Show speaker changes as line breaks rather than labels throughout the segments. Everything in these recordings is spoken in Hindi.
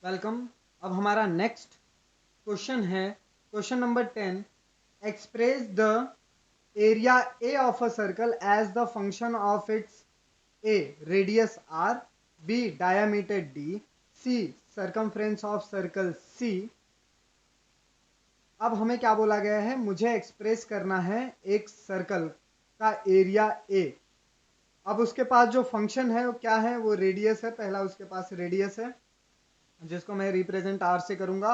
वेलकम। अब हमारा नेक्स्ट क्वेश्चन है question number 10। Express the area A of a circle as the function of its a radius r, b diameter d, c circumference of circle C. अब हमें क्या बोला गया है, मुझे एक्सप्रेस करना है एक सर्कल का एरिया ए। अब उसके पास जो फंक्शन है वो क्या है, वो रेडियस है। पहला उसके पास रेडियस है जिसको मैं रिप्रेजेंट आर से करूंगा।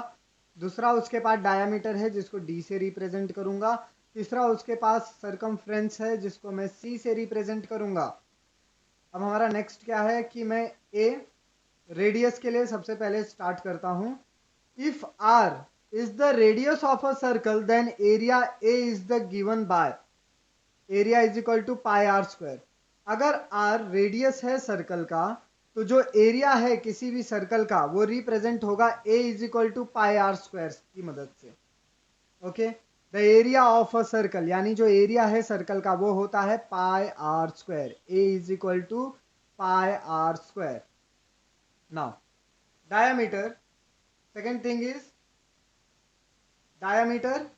दूसरा उसके पास डायामीटर है जिसको डी से रिप्रेजेंट करूंगा। तीसरा उसके पास सरकमफ्रेंस है जिसको मैं सी से रिप्रेजेंट करूंगा। अब हमारा नेक्स्ट क्या है कि मैं ए रेडियस के लिए सबसे पहले स्टार्ट करता हूं। If R is the radius of a circle then area A is the given by area is equal to pi are square. अगर आर रेडियस है सर्कल का तो जो एरिया है किसी भी सर्कल का वो रिप्रेजेंट होगा A is equal to pi are square की मदद से। Okay, the area of a circle यानी जो एरिया है सर्कल का वो होता है pi are square. A is equal to pi are square. Now diameter, second thing is diameter.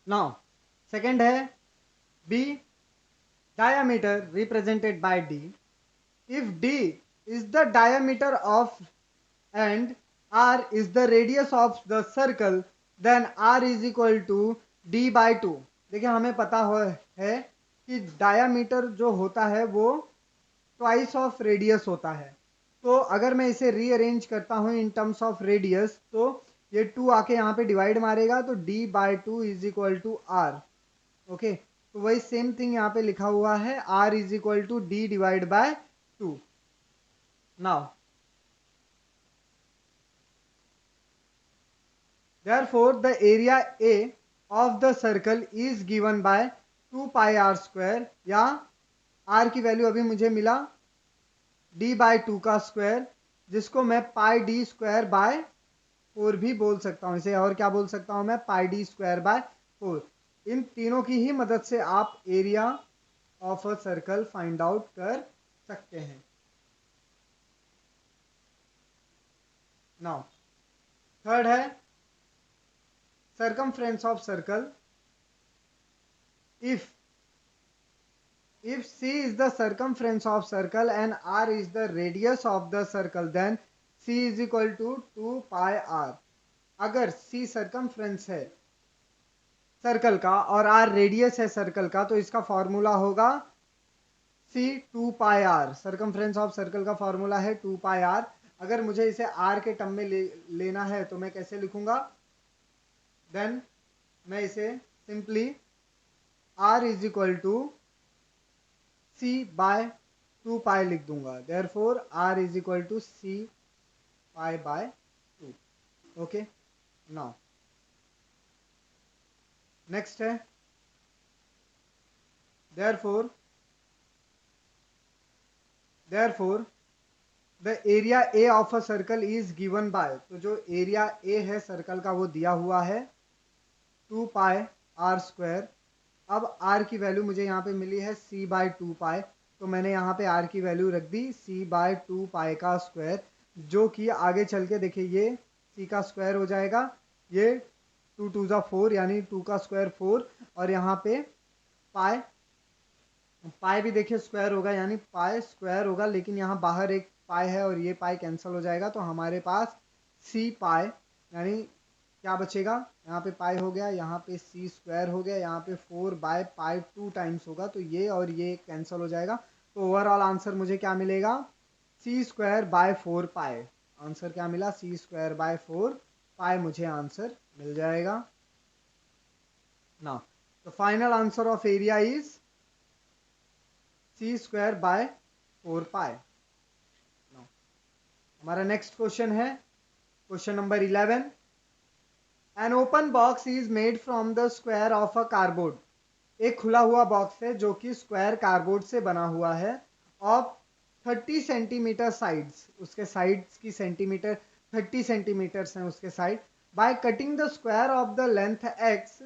Now second है b diameter represented by d. If d is the diameter of and r is the radius of the circle then r is equal to d by 2। देखिए हमें पता है कि डायामीटर जो होता है वो ट्वाइस ऑफ रेडियस होता है। तो अगर मैं इसे रीअरेंज करता हूं इन टर्म्स ऑफ रेडियस तो ये 2 आके यहाँ पे डिवाइड मारेगा तो d by 2 is equal to r। Okay, तो वही सेम थिंग यहाँ पे लिखा हुआ है, r is equal to D divide by 2। Now therefore the area A of the circle is given by 2 pi r square, या r की वैल्यू अभी मुझे मिला d बाय 2 का स्क्वायर, जिसको मैं पाई डी स्क्वायर बाय 4 भी बोल सकता हूँ। इसे और क्या बोल सकता हूँ मैं, पाई डी स्क्वायर बाय 4। इन तीनों की ही मदद से आप area of a circle find out कर सकते हैं। नाउ थर्ड है circumference of circle। if c is the circumference of circle and r is the radius of the circle then c is equal to 2 pi r। अगर c circumference है सर्कल का और r रेडियस है सर्कल का तो इसका फॉर्मूला होगा c 2 pi r। Circumference of circle का फॉर्मूला है 2 पाई r। अगर मुझे इसे r के टर्म में लेना है तो मैं कैसे लिखूंगा, देन मैं इसे simply r is equal to C by 2 pi लिख दूंगा। Therefore r is equal to C pi by 2। Okay, now next है therefore the area A of a circle is given by, तो जो एरिया ए है सर्कल का वो दिया हुआ है 2 पाई आर स्क्वायर। अब आर की वैल्यू मुझे यहाँ पे मिली है सी बाय 2 पाई, तो मैंने यहाँ पे आर की वैल्यू रख दी सी बाय 2 पाई का स्क्वायर, जो कि आगे चल के देखिए ये सी का स्क्वायर हो जाएगा, ये 2 2 जा 4 यानी 2 का स्क्वायर 4, और यहाँ पे पाई पाई भी देखिए स्क्वायर होगा यानी पाई स्क्वायर होगा, लेकिन यहाँ बाहर एक पाई है और ये पाई कैंसिल हो जाएगा, तो हमारे पास सी पाई यानी क्या बचेगा, यहाँ पे पाई हो गया, यहाँ पे सी स्क्वायर हो गया, यहाँ पे 4 बाय पाई 2 टाइम्स होगा, तो ये और ये कैंसिल हो जाएगा। तो ओवरऑल आंसर मुझे क्या मिलेगा, सी स्क्वायर बाय 4 पाई। आंसर क्या मिला, सी स्क्वायर बाय 4 पाई मुझे आंसर मिल जाएगा। ना the final answer of area is C square by 4 pi. हमारा नेक्स्ट क्वेश्चन है question number 11। An open box is made from the square of a cardboard. एक खुला हुआ बॉक्स है जो कि स्क्वायर कार्डबोर्ड से बना हुआ है, ऑफ 30 सेंटीमीटर साइड्स, उसके साइड्स की सेंटीमीटर 30 सेंटीमीटर्स हैं उसके side. By cutting the square of the length x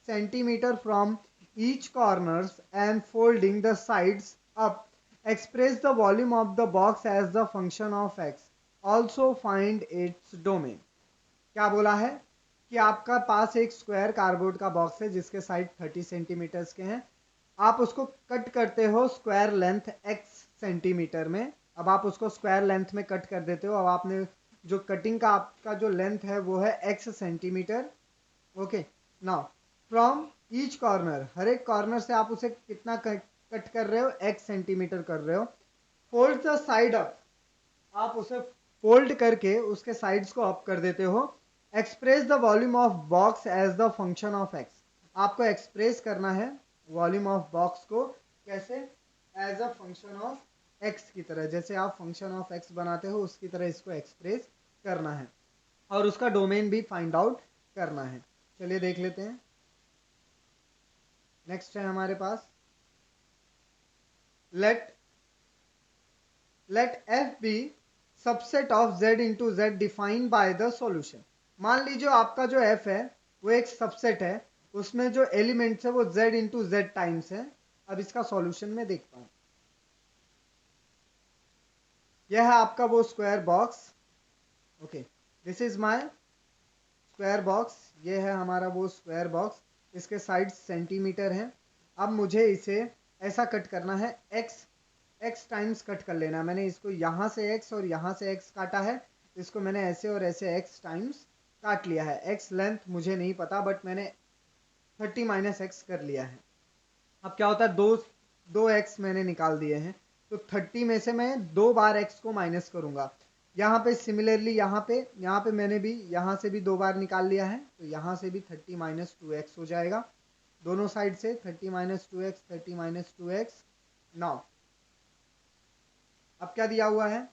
centimetre from each corners and folding the sides up express the volume of the box as the function of X, also find its domain. क्या बोला है कि आपका पास एक स्क्वायर कार्डबोर्ड का बॉक्स है जिसके साइड 30 सेंटीमीटर्स के हैं। आप उसको कट करते हो स्क्वायर लेंथ x सेंटीमीटर में। अब आप उसको स्क्वायर लेंथ में कट कर देते हो। अब आपने जो कटिंग का आपका जो लेंथ है वो है x centimetre. Okay, now from each corner, हर एक कॉर्नर से आप उसे कितना कट कर रहे हो, x सेंटीमीटर कर रहे हो। फोल्ड द साइड अप, आप उसे फोल्ड करके उसके साइड्स को अप कर देते हो। Express the volume of box as the function of X, आपको एक्सप्रेस करना है वॉल्यूम ऑफ बॉक्स को कैसे, as a function of X की तरह, जैसे आप फंक्शन ऑफ एक्स बनाते हो उसकी तरह इसको एक्सप्रेस करना है और उसका डोमेन भी फाइंड आउट करना है। चलिए देख लेते हैं। नेक्स्ट है हमारे पास let f be subset of z into z defined by the solution. मान लीजिए आपका जो f है वो एक सबसेट है, उसमें जो एलिमेंट्स है वो z इंटू जेड टाइम्स है। अब इसका सॉल्यूशन में देखता हूं। यह है आपका वो square box. Okay, this is my square box. ये है हमारा वो स्क्वायर बॉक्स, इसके साइड सेंटीमीटर हैं। अब मुझे इसे ऐसा कट करना है, x टाइम्स कट कर लेना है। मैंने इसको यहाँ से x और यहाँ से x काटा है, इसको मैंने ऐसे और ऐसे x टाइम्स काट लिया है। x लेंथ मुझे नहीं पता बट मैंने 30 माइनस एक्स कर लिया है। अब क्या होता है, दो x मैंने निकाल दिए हैं, तो 30 में से मैं 2 बार x को माइनस करूंगा। यहाँ पे सिमिलरली यहाँ पे मैंने भी यहाँ से भी 2 बार निकाल लिया है, तो यहाँ से भी 30 माइनस 2x हो जाएगा। दोनों साइड से 30 minus 2x, 30 minus 2x। Now अब क्या दिया हुआ है,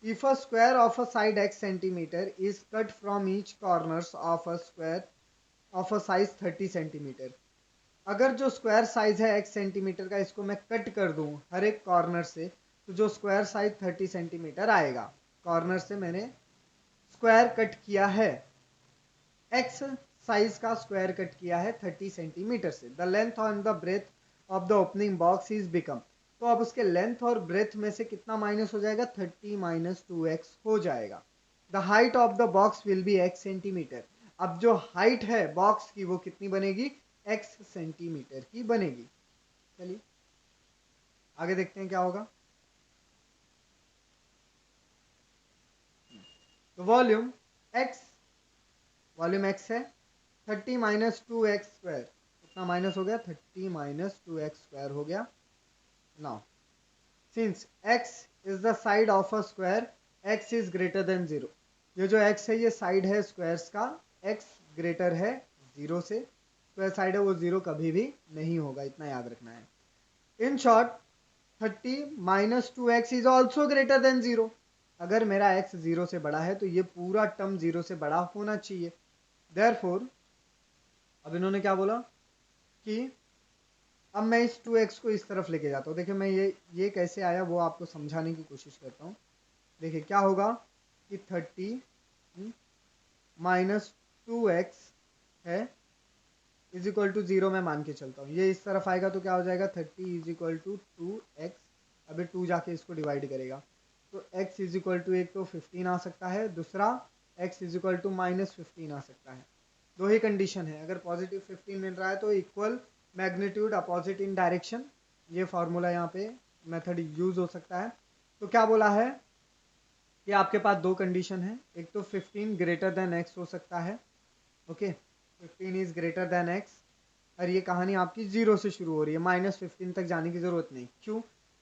if a square of a side x centimetre is cut from each corners of a square of a size 30 centimetre. अगर जो स्क्वायर साइज है x सेंटीमीटर का, इसको मैं कट कर दूं हर एक कॉर्नर से, तो जो स्क्वायर साइज 30 सेंटीमीटर आएगा। कॉर्नर से मैंने स्क्वायर कट किया है, x साइज का स्क्वायर कट किया है 30 सेंटीमीटर से। The length on the breadth of the opening box is become, तो अब उसके लेंथ और ब्रेथ में से कितना माइनस हो जाएगा, 30 माइनस 2x हो जाएगा। The height of the box will be x centimetre. अब जो हाइट है बॉक्स की वो कितनी बनेगी, x सेंटीमीटर की बनेगी। चलिए आगे देखते हैं क्या होगा। तो वॉल्यूम x है 30 माइनस 2x स्क्वायर, कितना माइनस हो गया, 30 माइनस 2x स्क्वायर हो गया। Now since x is the side of a square, x is greater than 0। ये जो x है ये साइड है स्क्वायर्स का, x ग्रेटर है 0 से। स्क्वायर साइड है वो 0 कभी भी नहीं होगा, इतना याद रखना है। In short 30 minus 2x is also greater than 0। अगर मेरा x 0 से बड़ा है तो ये पूरा टर्म 0 से बड़ा होना चाहिए। देयरफॉर अब इन्होंने क्या बोला कि अब मैं इस 2x को इस तरफ लेके जाता हूँ। देखिए मैं ये कैसे आया वो आपको समझाने की कोशिश करता हूँ। देखिए क्या होगा कि 30 माइनस 2x है इज इक्वल टू 0 मैं मान के चलता हूँ। ये इस तरफ आएगा तो क्या हो जाएगा, 30 इज इक्वल टू 2x। अभी 2 जाके इसको डिवाइड करेगा तो x इज इक्वल टू, एक तो 15 आ सकता है, दूसरा x is equal to minus 15 आ सकता है। दो ही कंडीशन है, अगर पॉजिटिव 15 मिल रहा है तो equal magnitude opposite in direction, ये फॉर्मूला यहाँ पे मेथड यूज हो सकता है। तो क्या बोला है कि आपके पास दो कंडीशन है, एक तो 15 ग्रेटर देन x हो सकता है। Okay, 15 is greater than x, और ये कहानी आपकी 0 से शुरू हो रही है, माइनस 15 तक जाने की जरूरत नहीं। क्यों,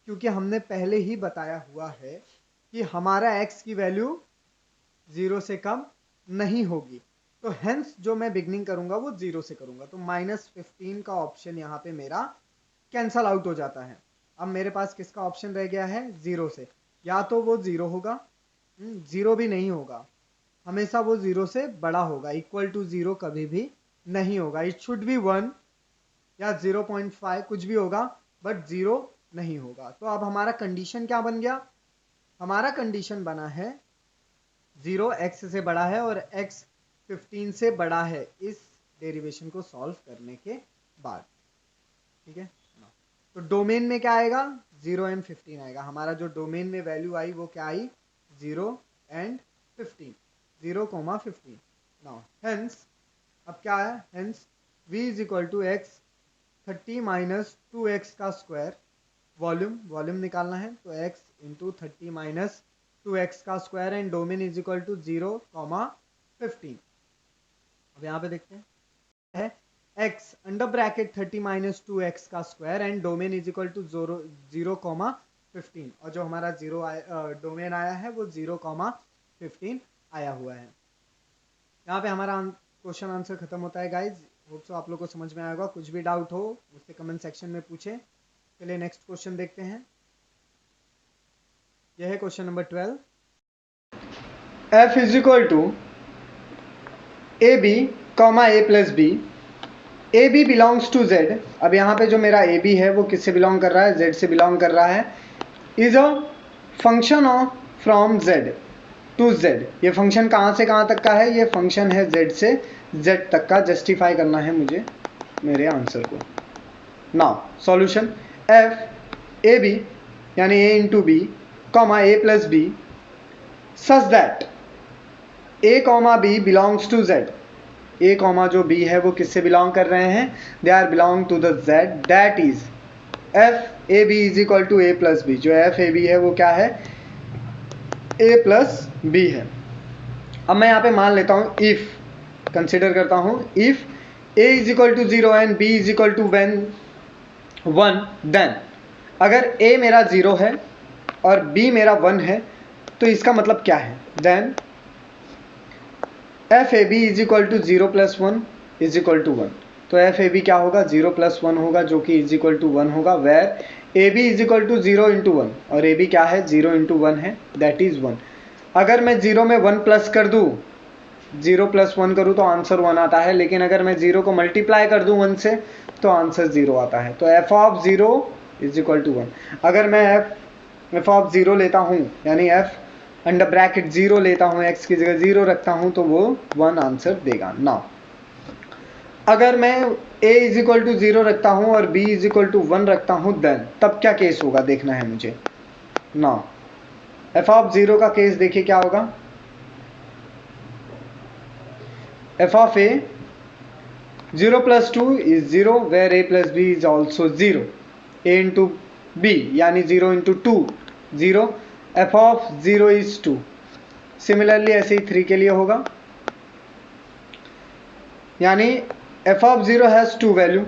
क्योंकि हमने पहले ही बताया हुआ है कि हमारा x की वैल्यू 0 से कम नहीं होगी। तो हेंस जो मैं बिगनिंग करूंगा वो 0 से करूंगा, तो माइनस 15 का ऑप्शन यहाँ पे मेरा कैंसल आउट हो जाता है। अब मेरे पास किसका ऑप्शन रह गया है, 0 से। या तो वो 0 होगा, 0 भी नहीं होगा, हमेशा वो 0 से बड़ा होगा। इक्वल टू 0 कभी भी नहीं होगा। इट शुड बी 1 या 0.5 कुछ भी होगा, बट 0 नहीं होगा। तो अब हमारा कंडीशन क्या बन गया, हमारा कंडीशन बना है 0 x से बड़ा है और x 15 से बड़ा है, इस डेरिवेशन को सॉल्व करने के बाद। ठीक है, तो डोमेन में क्या आएगा, 0 एंड 15 आएगा। हमारा जो डोमेन में वैल्यू आई वो क्या आई, 0 एंड 15, 0,15। नाउ हेंस अब क्या है, hence v is equal to X 30 minus 2x का स्क्वायर, वॉल्यूम निकालना है तो x इंटू 30 माइनस 2x का square and domain is equal to 0,15। अब यहाँ पे देखते हैं x under bracket 30 minus 2x का square and domain is equal to 0,15 और जो हमारा डोमेन आया है वो 0,15 आया हुआ है। यहाँ पे हमारा क्वेश्चन आंसर खत्म होता है गाइज। होप सो आप लोग को समझ में आएगा। कुछ भी डाउट हो मुझसे कमेंट सेक्शन में पूछें। चलिए नेक्स्ट क्वेश्चन देखते हैं। यह है question number 12। f is equal to A B comma A plus B, A B belongs to z। अब यहाँ पे जो मेरा ए बी है वो किससे बिलोंग कर रहा है, z से बिलोंग कर रहा है। Is a function of from z to z। ये फंक्शन कहाँ से कहाँ तक का है, ये फंक्शन है z से z तक का। जस्टिफाई करना है मुझे मेरे आंसर को। Now solution, f A B यानी a into B comma A plus B such that a comma बी belongs to z। a comma जो b है वो किससे बिलोंग कर रहे हैं, they are belong to the z। That is f A B is equal to a plus B. जो f ए बी है वो क्या है, a प्लस b है। अब मैं यहाँ पे मान लेता हूँ, इफ कंसिडर करता हूँ, if a is equal to 0 and b is equal to 1, then अगर a मेरा 0 है और b मेरा 1 है तो इसका मतलब क्या है, then F A B is equal to 0 plus 1 is equal to 1। तो एफ ए बी क्या होगा, 0 प्लस 1 होगा जो कि इज इक्वल टू 1 होगा, where A B is equal to 0 into 1 और ए बी क्या है, 0 इंटू 1 है, दैट इज 1। अगर मैं 0 में 1 प्लस कर दूँ, 0 प्लस 1 करूँ तो आंसर 1 आता है, लेकिन अगर मैं 0 को मल्टीप्लाई कर दूँ 1 से तो आंसर 0 आता है। तो F of 0 is equal to 1। अगर मैं एफ ऑफ 0 लेता हूँ यानी एफ अंडर ब्रैकेट 0 लेता हूँ, x की जगह 0 रखता हूँ तो वो 1 आंसर देगा। नाउ अगर मैं a इज इक्वल टू 0 रखता हूँ और b इज इक्वल टू 1 रखता हूँ, देन तब क्या केस होगा देखना है मुझे। नाउ एफ ऑफ 0 का केस देखिए क्या होगा, F of a 0 plus 2 is 0 where a plus b is also 0, a into b यानी 0 into 2 0, f of 0 is 2। Similarly ऐसे ही 3 के लिए होगा, यानी f ऑफ 0 हैज़ 2 वैल्यू।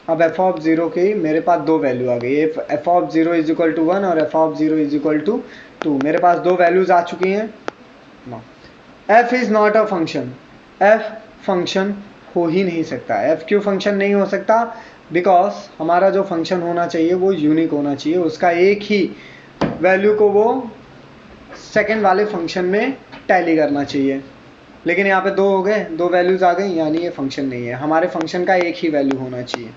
अब f ऑफ 0 की मेरे पास 2 वैल्यू आ गई, f of 0 is equal to 1 और f of 0 is equal to 2। मेरे पास 2 वैल्यूज आ चुकी हैं। f is not a function, f function हो ही नहीं सकता। f क्यों फंक्शन नहीं हो सकता, बिकॉज हमारा जो फंक्शन होना चाहिए वो यूनिक होना चाहिए, उसका एक ही वैल्यू को वो सेकंड वाले फंक्शन में टैली करना चाहिए। लेकिन यहाँ पे 2 हो गए, 2 वैल्यूज आ गई, यानी ये फंक्शन नहीं है। हमारे फंक्शन का एक ही वैल्यू होना चाहिए।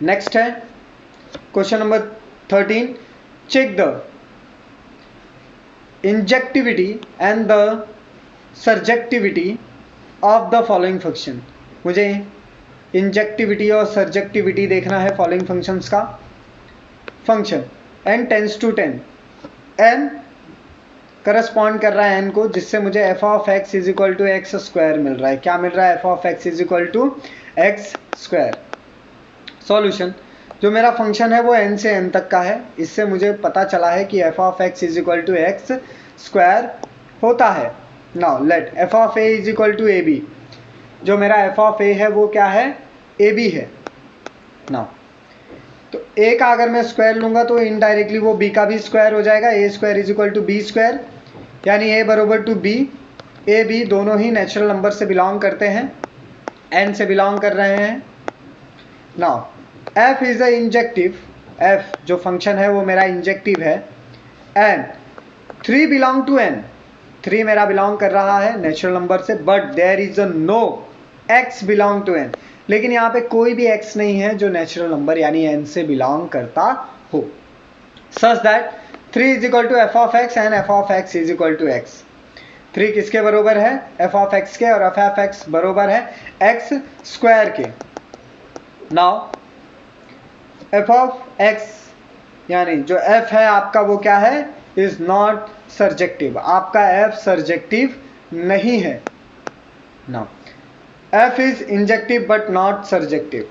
नेक्स्ट है question number 13। Check the injectivity and the surjectivity of the following function. मुझे इंजेक्टिविटी और सर्जेक्टिविटी देखना है फॉलोइंग फंक्शंस का। Function n tends to 10, n correspond कर रहा है n को, जिससे मुझे f of x is equal to x square मिल रहा है। क्या मिल रहा है, f of x is equal to x square. Solution, जो मेरा फंक्शन है वो n से n तक का है, इससे मुझे पता चला है कि f of x is equal to x square होता है। Now let f of a is equal to A B. जो मेरा f ऑफ a है वो क्या है, ए बी है। नाउ तो a का अगर मैं स्क्वायर लूंगा तो इनडायरेक्टली वो b का भी स्क्वायर हो जाएगा। A square is equal to b square, यानी a बरोबर टू b। a b दोनों ही नेचुरल नंबर से बिलोंग करते हैं, n से बिलोंग कर रहे हैं। Now f is a injective, f जो फंक्शन है वो मेरा इंजेक्टिव है, एंड 3 बिलोंग टू n, 3 मेरा बिलोंग कर रहा है नेचुरल नंबर से, but there is a no x belong to n। लेकिन यहाँ पे कोई भी x नहीं है जो नेचुरल नंबर यानी n से बिलोंग करता हो। Such that 3 is equal to F of X and F of x is equal to X. 3 किसके बरोबर है, एफ ऑफ एक्स के, और एफ ऑफ एक्स बरोबर है एक्स स्क्वायर के। नाउ एफ ऑफ एक्स यानी जो एफ है आपका वो क्या है, इज नॉट सर्जेक्टिव, आपका एफ सर्जेक्टिव नहीं है ना। F is injective but not surjective,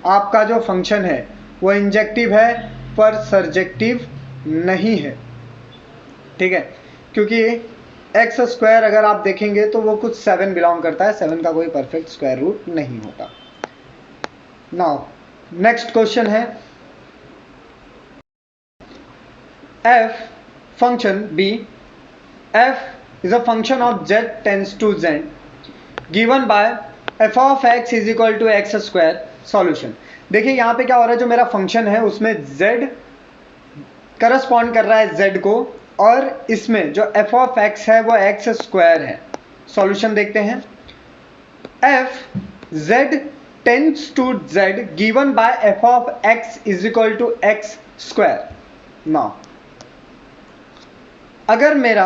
आपका जो फंक्शन है वो इंजेक्टिव है पर सर्जेक्टिव नहीं है, ठीक है, क्योंकि एक्स स्क्वायर अगर आप देखेंगे तो वो कुछ 7 बिलोंग करता है, 7 का कोई परफेक्ट स्क्वायर रूट नहीं होता। नाउ नेक्स्ट क्वेश्चन है f function b, f is a function of z tends to z given by f of x is equal to x square solution। देखिए यहाँ पे क्या हो रहा है, जो मेरा फंक्शन है उसमें z करस्पॉन्ड कर रहा है z को, और इसमें जो f of x है वो x स्क्वायर है। सॉल्यूशन देखते हैं, f z tends to z given by f of x is equal to x square। Now अगर मेरा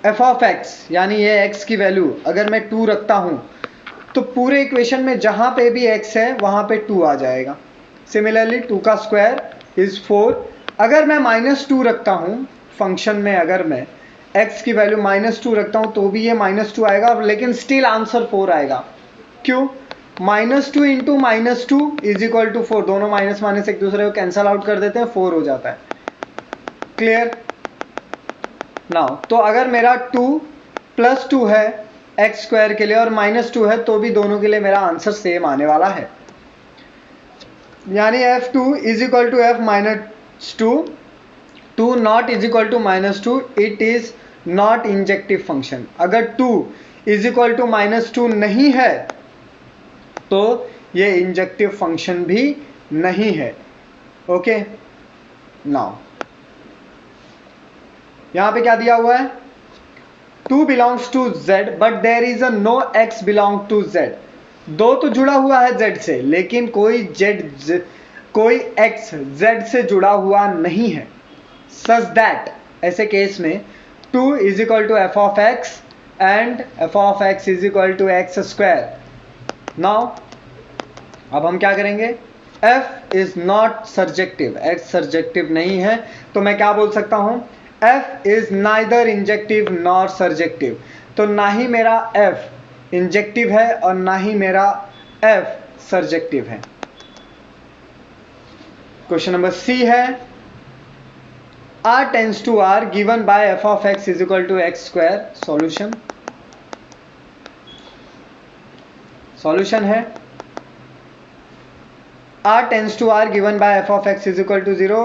f of x यानी ये x की वैल्यू अगर मैं 2 रखता हूं तो पूरे इक्वेशन में जहां पे भी x है वहां पे 2 आ जाएगा। सिमिलरली 2 का स्क्वायर इज 4। अगर मैं -2 रखता हूं फंक्शन में, अगर मैं x की वैल्यू -2 रखता हूं तो भी ये -2 आएगा, लेकिन स्टिल आंसर 4 आएगा। क्यों? -2 इंटू -2 इज इक्वल टू 4, दोनों माइनस माइनस एक दूसरे को कैंसल आउट कर देते हैं, 4 हो जाता है। क्लियर? नाउ तो अगर मेरा 2 + 2 है एक्स स्क्वायर के लिए और -2 है तो भी दोनों के लिए मेरा आंसर सेम आने वाला है, यानी f2 is equal to f -2, 2 not is equal to -2, it is not injective function. अगर 2 इज इक्वल टू -2 नहीं है तो ये इंजेक्टिव फंक्शन भी नहीं है। ओके, नाउ यहां पे क्या दिया हुआ है, 2 belongs to z but there is a no x belong to z। 2 तो जुड़ा हुआ है z से, लेकिन कोई x z से जुड़ा हुआ नहीं है। such that ऐसे केस में 2 is equal to f of x and f of x is equal to x square। now अब हम क्या करेंगे, f is not surjective, x surjective नहीं है, तो मैं क्या बोल सकता हूं, f is neither injective nor surjective। तो ना ही मेरा f इंजेक्टिव है और ना ही मेरा f सर्जेक्टिव है। क्वेश्चन नंबर सी है, r tends to r given by f of x is equal to x square। Solution है r tends to r given by f of x is equal to 0।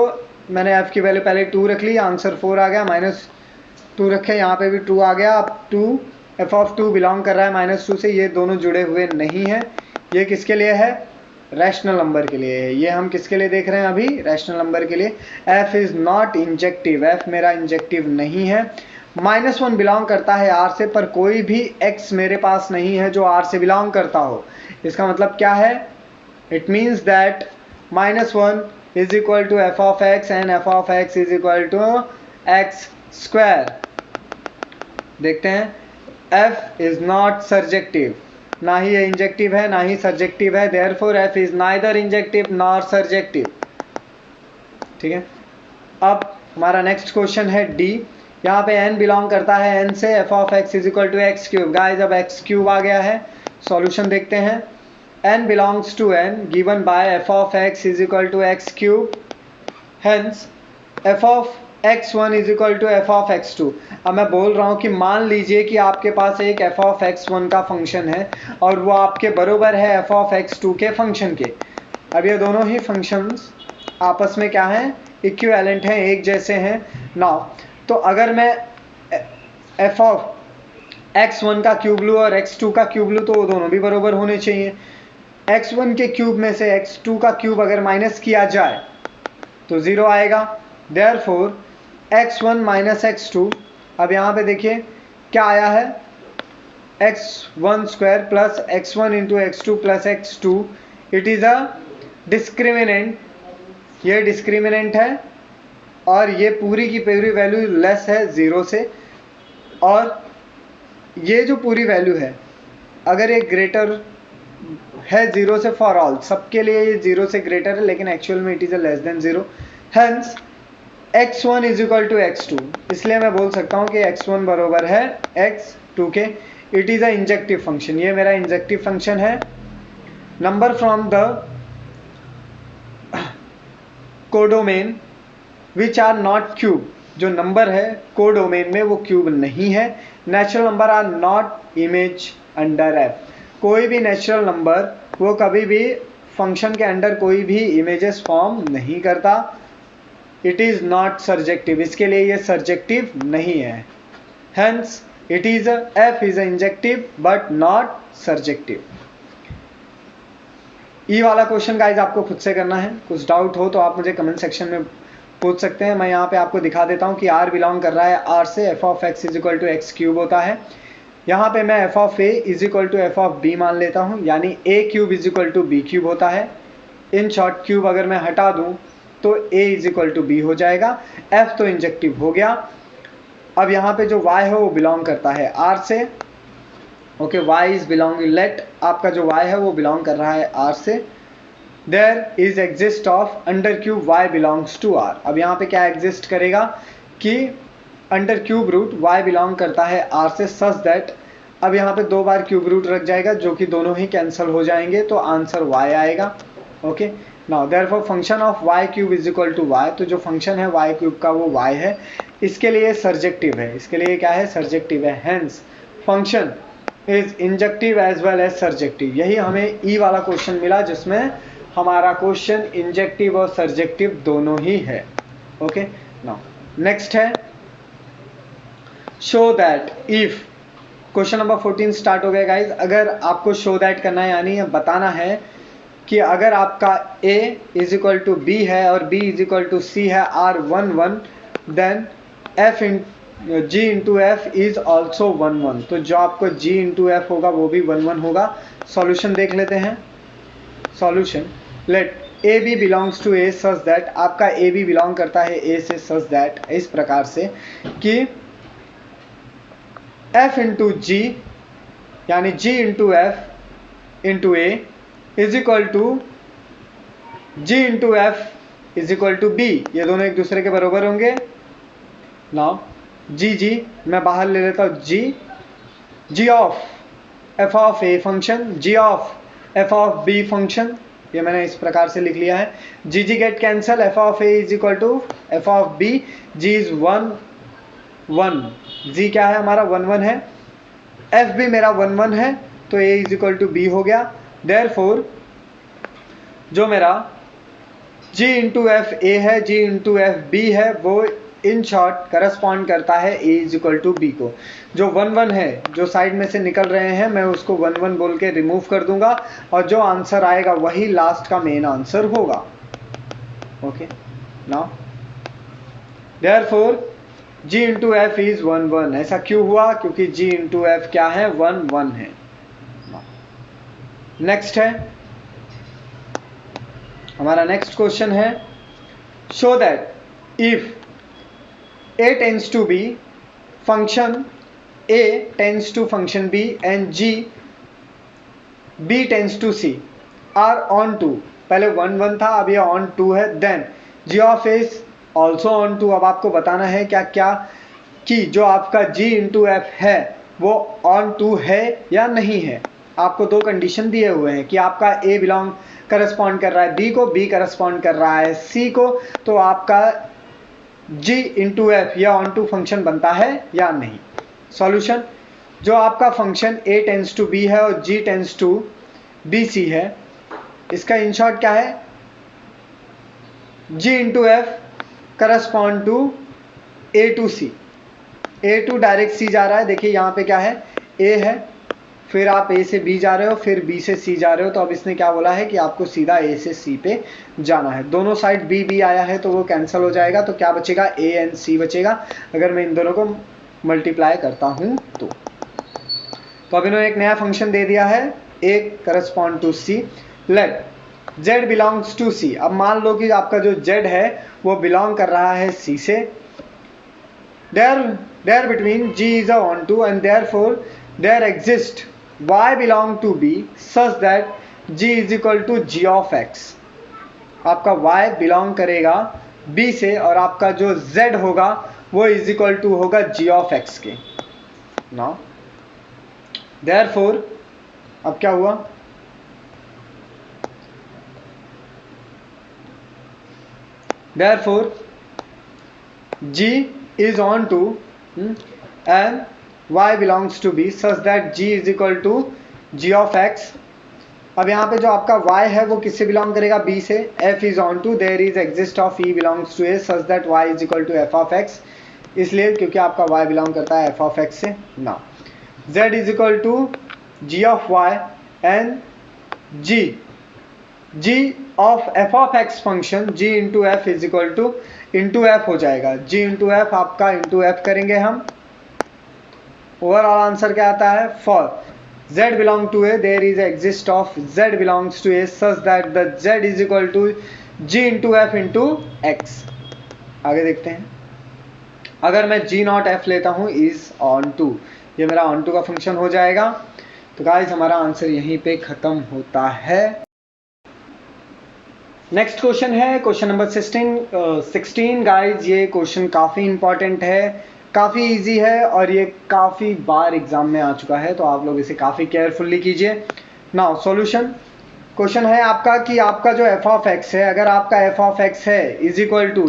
मैंने f की वैल्यू पहले 2 रख ली, आंसर 4 आ गया, -2 रखे, यहाँ पे भी 2 आ गया। अब 2 f of 2 बिलोंग कर रहा है -2 से, ये दोनों जुड़े हुए नहीं है। ये किसके लिए है, रैशनल नंबर के लिए है। ये हम किसके लिए देख रहे हैं अभी, रैशनल नंबर के लिए। f is not injective, f मेरा इंजेक्टिव नहीं है। -1 बिलोंग करता है r से, पर कोई भी x मेरे पास नहीं है जो r से बिलोंग करता हो। इसका मतलब क्या है, it means that -1 is equal to f of x and f of x is equal to x square। देखते हैं, f is not surjective, ना ही ये इंजेक्टिव है ना ही सर्जेक्टिव है, therefore f is neither injective nor surjective। ठीक है, अब हमारा नेक्स्ट क्वेश्चन है डी। यहाँ पे n बिलोंग करता है n से, f of x is equal to x cube। Guys अब x cube आ गया है, सॉल्यूशन देखते हैं। n belongs to n given by f of x is equal to x cube, hence f of x1 is equal to f of x2। अब मैं बोल रहा हूँ कि मान लीजिए कि आपके पास एक f of x1 का फंक्शन है और वो आपके बराबर है f of x2 के फंक्शन के। अब ये दोनों ही फंक्शंस आपस में क्या हैं, इक्विवेलेंट हैं, एक जैसे हैं। नाउ तो अगर मैं f of x1 का क्यूब लूँ और x2 का क्यूब लूँ तो वो दोनों भी बराबर होने चाहिए। x1 के क्यूब में से x2 का क्यूब अगर माइनस किया जाए तो 0 आएगा, therefore x1 माइनस x2। अब यहाँ पे देखिए क्या आया है, x1 square plus x1 into x2 plus x2, it is a discriminant, ये डिस्क्रिमिनेंट है और ये पूरी की पूरी वैल्यू लेस है 0 से, और ये जो पूरी वैल्यू है अगर ये ग्रेटर है 0 से फॉर ऑल, सबके लिए ये 0 से ग्रेटर है, लेकिन एक्चुअल में it is a less than 0। Hence x1 is equal to x2, इसलिए मैं बोल सकता हूँ कि x1 बराबर है x2 के। It is a injective function, ये मेरा इंजेक्टिव फंक्शन है। Number from the codomain which are not cube, जो नंबर है कोडोमेन में वो क्यूब नहीं है। Natural number are not image under F, कोई भी नेचुरल नंबर वो कभी भी फंक्शन के अंडर कोई भी इमेजेस फॉर्म नहीं करता। इट इज नॉट सर्जेक्टिव, इसके लिए ये सर्जेक्टिव नहीं है। Hence it is f is injective but not surjective. E वाला क्वेश्चन गाइज आपको खुद से करना है, कुछ डाउट हो तो आप मुझे कमेंट सेक्शन में पूछ सकते हैं। मैं यहाँ पे आपको दिखा देता हूँ कि आर बिलोंग कर रहा है आर से, f of x is equal to x cube होता है। यहाँ पे मैं f of A is equal to F of b मान लेता हूँ, यानी a cube is equal to b cube होता है। इन शॉर्ट क्यूब अगर मैं हटा दूँ तो ए इज इक्वल टू बी हो जाएगा। एफ तो इंजेक्टिव हो गया। अब यहाँ पे जो y है वो बिलोंग करता है r से। Okay, y is belonging, let आपका जो y है वो बिलोंग कर रहा है r से। There is exist of under cube y belongs to r। अब यहाँ पे क्या एग्जिस्ट करेगा कि under cube root y belong करता है r से, सच दैट अब यहाँ पे 2 बार क्यूब रूट रख जाएगा जो कि दोनों ही कैंसिल हो जाएंगे, तो आंसर y आएगा। Okay, now therefore function of y cube is equal to y, तो जो फंक्शन है y क्यूब का वो y है, इसके लिए सर्जेक्टिव है, इसके लिए क्या है, सर्जेक्टिव है। Hence function is injective as well as surjective. यही हमें ई वाला क्वेश्चन मिला जिसमें हमारा क्वेश्चन इंजेक्टिव और सर्जेक्टिव दोनों ही है। ओके, नाउ नेक्स्ट है show that if. Question number 14 start हो गया गाइज। अगर आपको शो दैट करना है, यानी बताना है कि अगर आपका a is equal to B है और b is equal to C है, r 1 1, देन f इन g into F is also 1 1, तो जो आपको g इंटू एफ होगा वो भी 1 1 होगा। सॉल्यूशन देख लेते हैं। Solution, let A B belongs to A such that, आपका ए बी बिलोंग करता है ए से, सच दैट इस प्रकार से कि f इंटू जी, यानी g into F into A is equal to G into F is equal to B, ये दोनों एक दूसरे के बराबर होंगे। नाउ जी मैं बाहर ले लेता हूँ, G of F of A function, G of F of B function, ये मैंने इस प्रकार से लिख लिया है। G get cancel, F of A is equal to F of B, G is 1 1, G क्या है हमारा 1 1 है, एफ भी मेरा 1 1 है, तो ए इज इक्वल टू बी हो गया। देयरफॉर जो मेरा g इंटू एफ ए है, g इंटू एफ बी है, वो इन शॉर्ट करस्पॉन्ड करता है a is equal to B को। जो 1 1 है, जो साइड में से निकल रहे हैं, मैं उसको 1 1 बोल के रिमूव कर दूंगा और जो आंसर आएगा वही लास्ट का मेन आंसर होगा। Okay, now therefore g into F is 1 1। ऐसा क्यों हुआ? क्योंकि g इंटू एफ क्या है, 1 1 है। नेक्स्ट है हमारा नेक्स्ट क्वेश्चन है show that if a tends to b, function a tends to function b and b tends to c are onto, पहले 1 1 था, अब ये ऑन टू है, then g of a is also onto. अब आपको बताना है क्या क्या कि जो आपका g इंटू एफ है वो ऑन टू है या नहीं है। आपको 2 कंडीशन दिए हुए हैं कि आपका a बिलोंग करस्पॉन्ड कर रहा है b को, b करस्पॉन्ड कर रहा है c को, तो आपका g इंटू एफ या ऑन टू फंक्शन बनता है या नहीं। सॉल्यूशन, जो आपका function a tends to b है और g टेंड्स टू bc है, इसका इन शॉर्ट क्या है, g into F correspond to a to c, a to direct c जा रहा है। देखिए यहाँ पे क्या है, a है, फिर आप a से b जा रहे हो, फिर b से c जा रहे हो, तो अब इसने क्या बोला है कि आपको सीधा a से c पे जाना है। दोनों साइड b आया है तो वो कैंसिल हो जाएगा, तो क्या बचेगा, a एंड c बचेगा अगर मैं इन दोनों को मल्टीप्लाई करता हूँ तो। अब इन्होंने एक नया फंक्शन दे दिया है a correspond to c, let z belongs to c। अब मान लो कि आपका जो z है वो बिलोंग कर रहा है c से, there between g is onto and therefore there exist y belong to b such that g is equal to g of x। आपका y बिलोंग करेगा b से और आपका जो z होगा वो इज इक्वल टू होगा g of x के। नाउ देयरफॉर अब क्या हुआ, therefore g is on to and y belongs to b such that g is equal to g of x। अब यहाँ पे जो आपका y है वो किससे बिलोंग करेगा, b से। f is on to there is exist of e belongs to a such that y is equal to f of x, इसलिए क्योंकि आपका y बिलोंग करता है f of x से। ना z is equal to g of y and g of f of x function g into f is equal to into f हो जाएगा। g into f आपका into f करेंगे हम। ओवरऑल आंसर क्या आता है, for z belong to a there is exist of z belongs to a such that the z is equal to g into f into x। आगे देखते हैं, अगर मैं g नॉट f लेता हूं is on to, ये मेरा on to का फंक्शन हो जाएगा। तो गाइस हमारा आंसर यहीं पे खत्म होता है। नेक्स्ट क्वेश्चन है क्वेश्चन नंबर 16 गाइस। ये क्वेश्चन काफ़ी इंपॉर्टेंट है, काफ़ी इजी है और ये काफ़ी बार एग्जाम में आ चुका है, तो आप लोग इसे काफ़ी केयरफुल्ली कीजिए। नाउ सॉल्यूशन, क्वेश्चन है आपका कि आपका जो f ऑफ x है, अगर आपका f ऑफ x है is equal to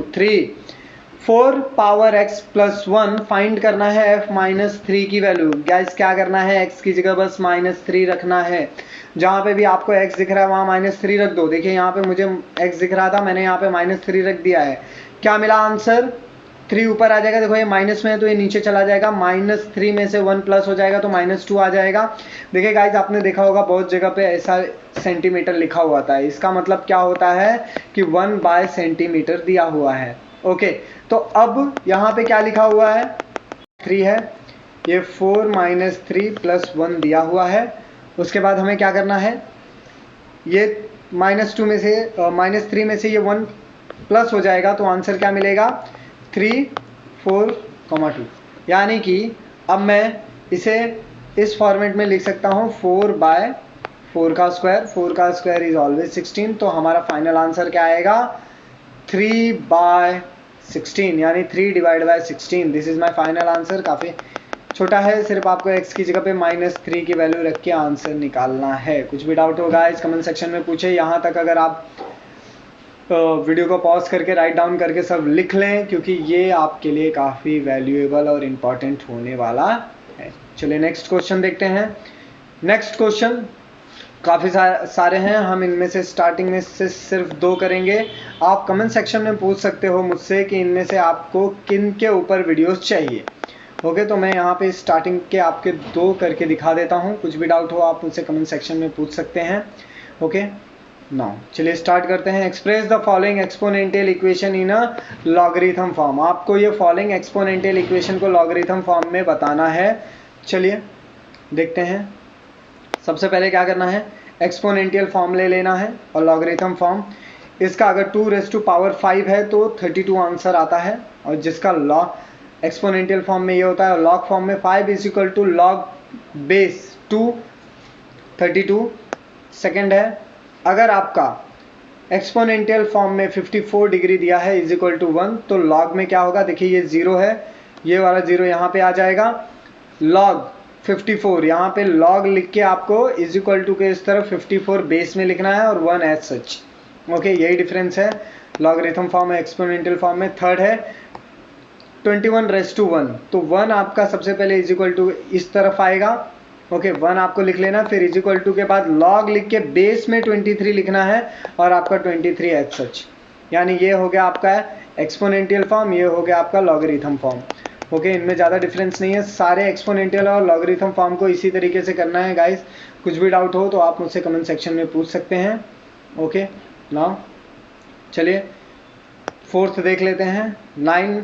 4 power x plus 1 find करना है f माइनस 3 की वैल्यू। गाइस क्या करना है, x की जगह बस -3 रखना है। जहाँ पे भी आपको x दिख रहा है वहाँ -3 रख दो। देखिए यहाँ पे मुझे x दिख रहा था, मैंने यहाँ पे -3 रख दिया है। क्या मिला आंसर, 3 ऊपर आ जाएगा। देखो ये माइनस में है तो ये नीचे चला जाएगा, -3 में से 1 प्लस हो जाएगा तो -2 आ जाएगा। देखिए गाइस आपने देखा होगा बहुत जगह पे ऐसा सेंटीमीटर लिखा हुआ था, इसका मतलब क्या होता है कि 1/सेंटीमीटर दिया हुआ है। ओके, तो अब यहाँ पे क्या लिखा हुआ है, 3 है, ये 4 - 3 + 1 दिया हुआ है। उसके बाद हमें क्या करना है, ये -2 में से -3 में से ये 1 प्लस हो जाएगा तो आंसर क्या मिलेगा, 3 4, 2। यानी कि अब मैं इसे इस फॉर्मेट में लिख सकता हूँ 4/4 का स्क्वायर, 4 का स्क्वायर इज ऑलवेज 16। तो हमारा फाइनल आंसर क्या आएगा, 3/16 यानी 3/16। This is my final answer. काफ़ी छोटा है, सिर्फ आपको x की जगह पे -3 की वैल्यू रख के आंसर निकालना है। कुछ भी डाउट होगा इस कमेंट सेक्शन में पूछे। यहाँ तक अगर आप वीडियो को पॉज करके राइट डाउन करके सब लिख लें, क्योंकि ये आपके लिए काफ़ी वैल्यूएबल और इम्पॉर्टेंट होने वाला है। चलिए नेक्स्ट क्वेश्चन देखते हैं। नेक्स्ट क्वेश्चन काफ़ी सारे हैं, हम इनमें से स्टार्टिंग में से सिर्फ 2 करेंगे। आप कमेंट सेक्शन में पूछ सकते हो मुझसे कि इनमें से आपको किन के ऊपर वीडियोस चाहिए। ओके, तो मैं यहाँ पे स्टार्टिंग के आपके 2 करके दिखा देता हूँ। कुछ भी डाउट हो आप मुझसे कमेंट सेक्शन में पूछ सकते हैं। ओके, नाउ चलिए स्टार्ट करते हैं। Express the following exponential equation in a logarithm form. आपको ये फॉलोइंग एक्सपोनेंशियल इक्वेशन को लॉगरिथम फॉर्म में बताना है। चलिए देखते हैं। सबसे पहले क्या करना है, एक्सपोनेंशियल फॉर्म ले लेना है और लॉगरिथम फॉर्म। इसका अगर 2⁵ है तो 32 आंसर आता है, और जिसका लॉग एक्सपोनेंशियल फॉर्म में ये होता है, लॉग फॉर्म में 5 = log बेस 2 32। सेकेंड है, अगर आपका एक्सपोनेंशियल फॉर्म में 54 डिग्री दिया है =1 तो लॉग में क्या होगा, देखिए ये 0 है, ये वाला 0 यहाँ पे आ जाएगा। log 54 यहाँ पे log लिख के आपको = के इस तरफ 54 बेस में लिखना है और 1 एज सच। ओके, यही डिफरेंस है लॉगरिथम फॉर्म में एक्सपोनेंशियल फॉर्म में। थर्ड है 21⁻1, तो 1 आपका सबसे पहले = इस तरफ आएगा। ओके, 1 आपको लिख लेना, फिर = के बाद log लिख के बेस में 23 लिखना है और आपका 23 एज सच। यानी ये हो गया आपका एक्सपोनेंशियल फॉर्म, ये हो गया आपका लॉगरिथम फॉर्म। ओके, इनमें ज़्यादा डिफरेंस नहीं है, सारे एक्सपोनेंशियल और लॉगरिथम फॉर्म को इसी तरीके से करना है गाइस। कुछ भी डाउट हो तो आप मुझसे कमेंट सेक्शन में पूछ सकते हैं। ओके, नाउ चलिए फोर्थ देख लेते हैं। 9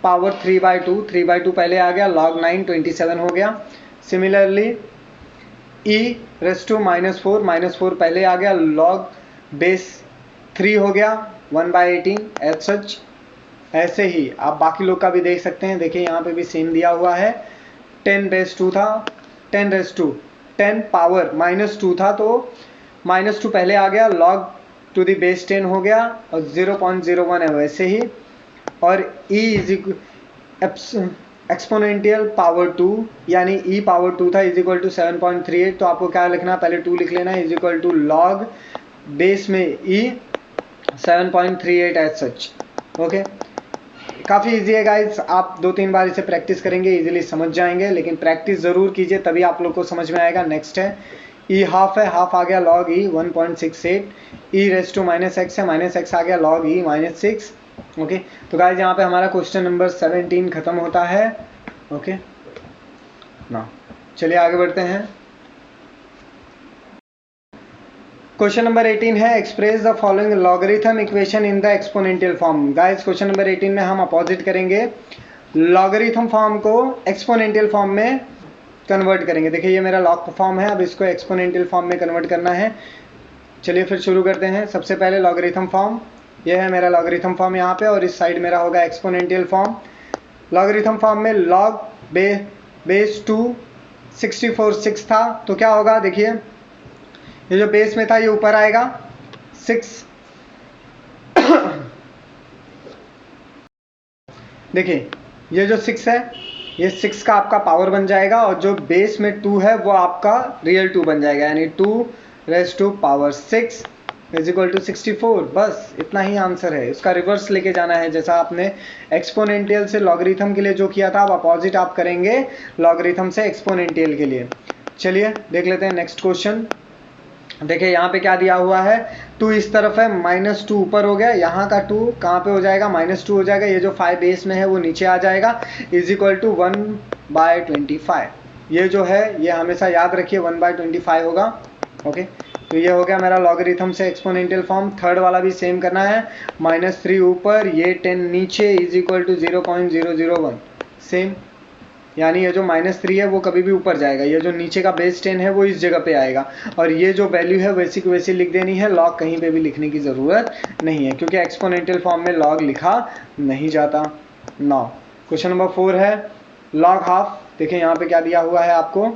पावर 3/2, 3/2 पहले आ गया, log 9 27 हो गया। सिमिलरली e⁻⁻⁴ -4 पहले आ गया, log बेस 3 हो गया, 1/18 एज सच। ऐसे ही आप बाकी लोग का भी देख सकते हैं। देखिए यहाँ पे भी सेम दिया हुआ है, 10⁻2 था, 10⁻ 10 पावर -2 था, तो -2 पहले आ गया, log टू दी बेस 10 हो गया और 0.01 है वैसे ही। और e इज एक्सपोनेंशियल पावर 2 यानी e पावर 2 था इज इक्वल टू 7.38। तो आपको क्या लिखना है, पहले 2 लिख लेना है, is equal to log base में e 7.38 एज सच। ओके, काफ़ी इजी है गाइज, आप 2-3 बार इसे प्रैक्टिस करेंगे इजीली समझ जाएंगे, लेकिन प्रैक्टिस ज़रूर कीजिए तभी आप लोग को समझ में आएगा। नेक्स्ट है e हाफ है, हाफ आ गया log e 1.68, e raise to -x है, -x आ गया log e -6। ओके, तो गाइज यहाँ पे हमारा क्वेश्चन नंबर 17 खत्म होता है। ओके ना, चलिए आगे बढ़ते हैं। क्वेश्चन नंबर 18 है express the following logarithm equation in the exponential form. Guys question number 18 में हम अपोजिट करेंगे, लॉगरिथम फॉर्म को एक्सपोनेंशियल फॉर्म में कन्वर्ट करेंगे। देखिए ये मेरा लॉग फॉर्म है, अब इसको एक्सपोनेंशियल फॉर्म में कन्वर्ट करना है। चलिए फिर शुरू करते हैं। सबसे पहले लॉगरिथम फॉर्म, ये है मेरा लॉगरिथम फॉर्म यहाँ पे, और इस साइड मेरा होगा एक्सपोनेंशियल फॉर्म। लॉगरिथम फॉर्म में लॉग बेस 2 64 था, तो क्या होगा, देखिए ये जो बेस में था ये ऊपर आएगा 6 देखिए ये जो 6 है ये 6 का आपका पावर बन जाएगा, और जो बेस में 2 है वो आपका रियल 2 बन जाएगा, यानी 2 raise to power 6 is equal to 64। बस इतना ही आंसर है। इसका रिवर्स लेके जाना है, जैसा आपने एक्सपोनेंशियल से लॉगरिथम के लिए जो किया था, अब अपोजिट आप करेंगे लॉगरिथम से एक्सपोनेंशियल के लिए। चलिए देख लेते हैं नेक्स्ट क्वेश्चन। देखिए यहाँ पे क्या दिया हुआ है, 2 इस तरफ है, -2 ऊपर हो गया, यहाँ का 2 कहाँ पे हो जाएगा, -2 हो जाएगा, ये जो 5 बेस में है वो नीचे आ जाएगा, इज इक्वल टू 1/25। ये जो है ये हमेशा याद रखिए 1/25 होगा। ओके, तो ये हो गया मेरा लॉगरिथम से एक्सपोनेंशियल फॉर्म। थर्ड वाला भी सेम करना है, -3 ऊपर, ये 10 नीचे, इज इक्वल टू 0.001 सेम, यानी ये जो -3 है वो कभी भी ऊपर जाएगा, ये जो नीचे का बेस 10 है वो इस जगह पे आएगा, और ये जो वैल्यू है वैसी की वैसी लिख देनी है, लॉग कहीं पे भी लिखने की ज़रूरत नहीं है, क्योंकि एक्सपोनेंशियल फॉर्म में लॉग लिखा नहीं जाता। नाउ क्वेश्चन नंबर 4 है लॉग हाफ। देखिए यहाँ पे क्या दिया हुआ है आपको,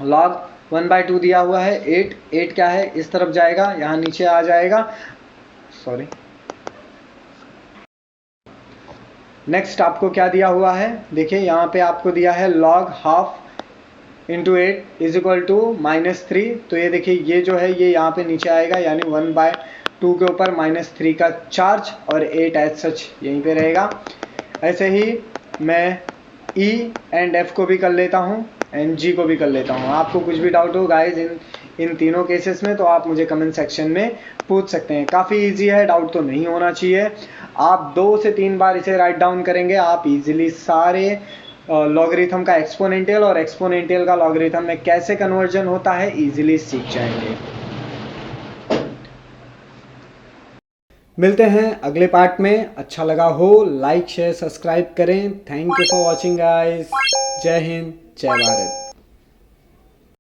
लॉग 1/2 दिया हुआ है, 8 क्या है इस तरफ जाएगा, यहाँ नीचे आ जाएगा, सॉरी। नेक्स्ट आपको क्या दिया हुआ है, देखिए यहाँ पे आपको दिया है log half into 8 is equal to -3। तो ये देखिए ये जो है ये यहाँ पे नीचे आएगा, यानी 1/2 के ऊपर -3 का चार्ज, और 8 एज सच यहीं पे रहेगा। ऐसे ही मैं E एंड F को भी कर लेता हूँ, एंड G को भी कर लेता हूँ। आपको कुछ भी डाउट हो गाइज इन तीनों केसेस में तो आप मुझे कमेंट सेक्शन में पूछ सकते हैं। काफ़ी इजी है, डाउट तो नहीं होना चाहिए। आप 2 से 3 बार इसे राइट डाउन करेंगे, आप इजीली सारे लॉगरिथम का एक्सपोनेंशियल और एक्सपोनेंशियल का लॉगरिथम में कैसे कन्वर्जन होता है इजीली सीख जाएंगे। मिलते हैं अगले पार्ट में। अच्छा लगा हो लाइक शेयर सब्सक्राइब करें। Thank you for watching guys. जय हिंद, जय भारत।